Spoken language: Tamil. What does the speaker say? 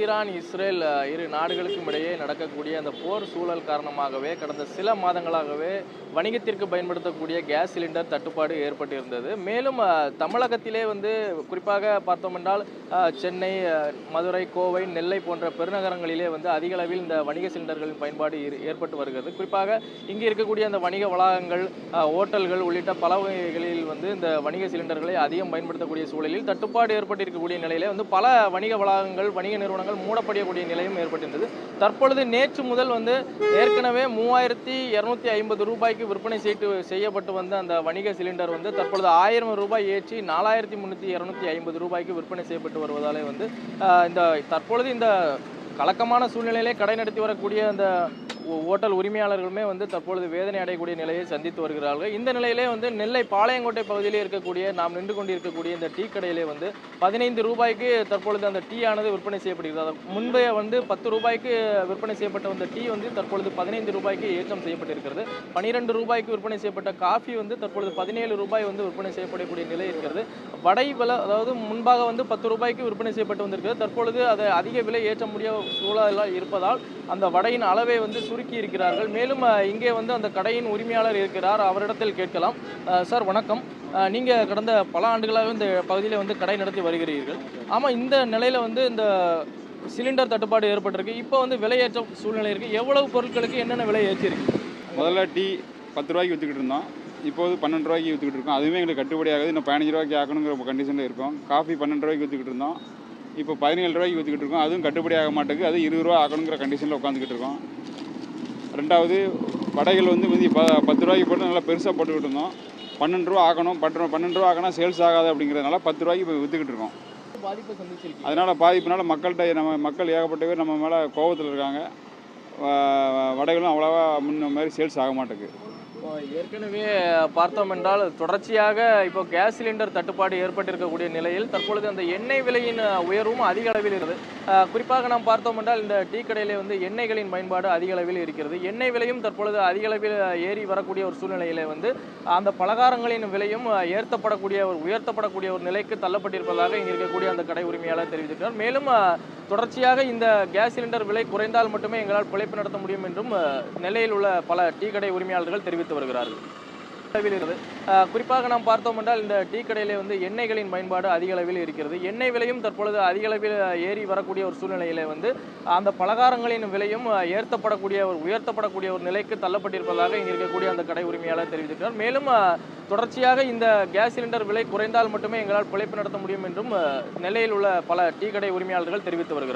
ஈரான், இஸ்ரேல் இரு நாடுகளுக்கும் இடையே நடக்கக்கூடிய அந்த போர் சூழல் காரணமாகவே கடந்த சில மாதங்களாகவே வணிகத்திற்கு பயன்படுத்தக்கூடிய கேஸ் சிலிண்டர் தட்டுப்பாடு ஏற்பட்டிருந்தது. மேலும் தமிழகத்திலே குறிப்பாக பார்த்தோம் என்றால் சென்னை, மதுரை, கோவை, நெல்லை போன்ற பெருநகரங்களிலே அதிக அளவில் இந்த வணிக சிலிண்டர்களின் பயன்பாடு ஏற்பட்டு வருகிறது. குறிப்பாக இங்கே இருக்கக்கூடிய அந்த வணிக வளாகங்கள், ஓட்டல்கள் உள்ளிட்ட பல வகைகளில் இந்த வணிக சிலிண்டர்களை அதிகம் பயன்படுத்தக்கூடிய சூழலில் தட்டுப்பாடு ஏற்பட்டிருக்கக்கூடிய நிலையிலே பல வணிக வளாகங்கள், வணிக நிறுவனங்கள் மூடப்படக்கூடிய நிலையும் ஏற்பட்டிருந்தது. தற்பொழுது நேற்று முதல் ஏற்கனவே 3250 ரூபாய்க்கு விற்பனை செய்யப்பட்டு வந்த அந்த வணிக சிலிண்டர் தற்பொழுது 1000 ரூபாய் ஏற்றி 4350 ரூபாய்க்கு விற்பனை செய்யப்பட்டு வருவதாலே இந்த தற்பொழுது இந்த கலக்கமான சூழ்நிலையிலே கடை நடத்தி வரக்கூடிய அந்த ஓட்டல் உரிமையாளர்களுமே தற்பொழுது வேதனை அடையக்கூடிய நிலையை சந்தித்து வருகிறார்கள். இந்த நிலையிலே நெல்லை பாளையங்கோட்டை பகுதியிலே இருக்கக்கூடிய நாம் நின்று கொண்டிருக்கக்கூடிய இந்த டீ கடையிலே 15 ரூபாய்க்கு தற்பொழுது அந்த டீ ஆனது விற்பனை செய்யப்படுகிறது. முன்பே 10 ரூபாய்க்கு விற்பனை செய்யப்பட்ட அந்த டீ தற்பொழுது 15 ரூபாய்க்கு ஏற்றம் செய்யப்பட்டிருக்கிறது. 12 ரூபாய்க்கு விற்பனை செய்யப்பட்ட காஃபி தற்பொழுது 17 ரூபாய் விற்பனை செய்யப்படக்கூடிய நிலை இருக்கிறது. வடை விலை, அதாவது முன்பாக 10 ரூபாய்க்கு விற்பனை செய்யப்பட்டு வந்திருக்கிறது. தற்பொழுது அதை அதிக விலை ஏற்ற முடியாத சூழலாக இருப்பதால் அந்த வடையின் அளவை சுருக்கி இருக்கிறார்கள். மேலும் இங்கே அந்த கடையின் உரிமையாளர் இருக்கிறார், அவரிடத்தில் கேட்கலாம். சார் வணக்கம். நீங்கள் கடந்த பல ஆண்டுகளாக இந்த பகுதியில் கடை நடத்தி வருகிறீர்கள். ஆமாம், இந்த நிலையில் இந்த சிலிண்டர் தட்டுப்பாடு ஏற்பட்டிருக்கு. இப்போ விலையேற்ற சூழ்நிலை இருக்குது. எவ்வளவு பொருட்களுக்கு என்னென்ன விலை ஏற்றிருக்கு? முதல்ல டீ 10 ரூபாய்க்கு விற்றுக்கிட்டு இருந்தோம். இப்போது 12 ரூபாய்க்கு விற்றுக்கிட்டு இருக்கோம். அதுவுமே எங்களுக்கு கட்டுப்படி ஆகுது. இன்னும் 15 ரூபாய்க்கு ஆக்கணுங்கிற கண்டிஷனில் இருக்கும். காஃபி 12 ரூபாய்க்கு விற்றுக்கிட்டு இருந்தோம். இப்போ 17 ரூபாய்க்கு விற்றுக்கிட்டு இருக்கோம். அதுவும் கட்டுப்படி ஆக மாட்டேங்குது. அது 20 ரூபா ஆக்கணுங்கிற கண்டிஷனில் உட்காந்துக்கிட்டு இருக்கோம். ரெண்டாவது, வடைகள் 10 ரூபாய்க்கு போட்டு நல்லா பெருசாக போட்டுக்கிட்டு இருந்தோம். 12 ரூபா ஆக்கணும். 12 ரூபா ஆக்கினா சேல்ஸ் ஆகாது அப்படிங்கிறதுனால 10 ரூபாய்க்கு இப்போ விற்றுக்கிட்டு இருக்கோம். பாதிப்பு சந்திச்சிருக்கு. அதனால் பாதிப்புனால மக்கள் ஏகப்பட்ட பேர் நம்ம மேலே கோபத்தில் இருக்காங்க. வடைகளும் அவ்வளோவா முன்ன மாதிரி சேல்ஸ் ஆக மாட்டேங்குது. ஏற்கனவே பார்த்தோம் என்றால் தொடர்ச்சியாக இப்போ கேஸ் சிலிண்டர் தட்டுப்பாடு ஏற்பட்டிருக்கக்கூடிய நிலையில் தற்பொழுது அந்த எண்ணெய் விலையின் உயர்வும் அதிக அளவில் இருக்குது. குறிப்பாக நாம் பார்த்தோம் என்றால் இந்த டீ கடையிலே எண்ணெய்களின் பயன்பாடு அதிக அளவில் இருக்கிறது. எண்ணெய் விலையும் தற்பொழுது அதிக அளவில் ஏறி வரக்கூடிய ஒரு சூழ்நிலையிலே அந்த பலகாரங்களின் விலையும் உயர்த்தப்படக்கூடிய ஒரு நிலைக்கு தள்ளப்பட்டிருப்பதாக இங்கே இருக்கக்கூடிய அந்த கடை உரிமையாளர் தெரிவித்திருக்கிறார். மேலும் தொடர்ச்சியாக இந்த கேஸ் சிலிண்டர் விலை குறைந்தால் மட்டுமே எங்களால் பிழைப்பு நடத்த முடியும் என்றும் நெல்லையில் உள்ள பல டீ கடை உரிமையாளர்கள் தெரிவித்து வருகிறார்கள். குறிப்பாக நாம் பார்த்தோம் என்றால் இந்த டீ கடையிலே எண்ணெய்களின் பயன்பாடு அதிக அளவில் இருக்கிறது. எண்ணெய் விலையும் தற்பொழுது அதிக அளவில் ஏறி வரக்கூடிய ஒரு சூழ்நிலையிலே அந்த பலகாரங்களின் விலையும் உயர்த்தப்படக்கூடிய ஒரு நிலைக்கு தள்ளப்பட்டிருப்பதாக இங்கே இருக்கக்கூடிய அந்த கடை உரிமையாளர் தெரிவித்திருக்கிறார். மேலும் தொடர்ச்சியாக இந்த கேஸ் சிலிண்டர் விலை குறைந்தால் மட்டுமே எங்களால் பிழைப்பு நடத்த முடியும் என்றும் நெல்லையில் உள்ள பல டீ கடை உரிமையாளர்கள் தெரிவித்து வருகிறார்.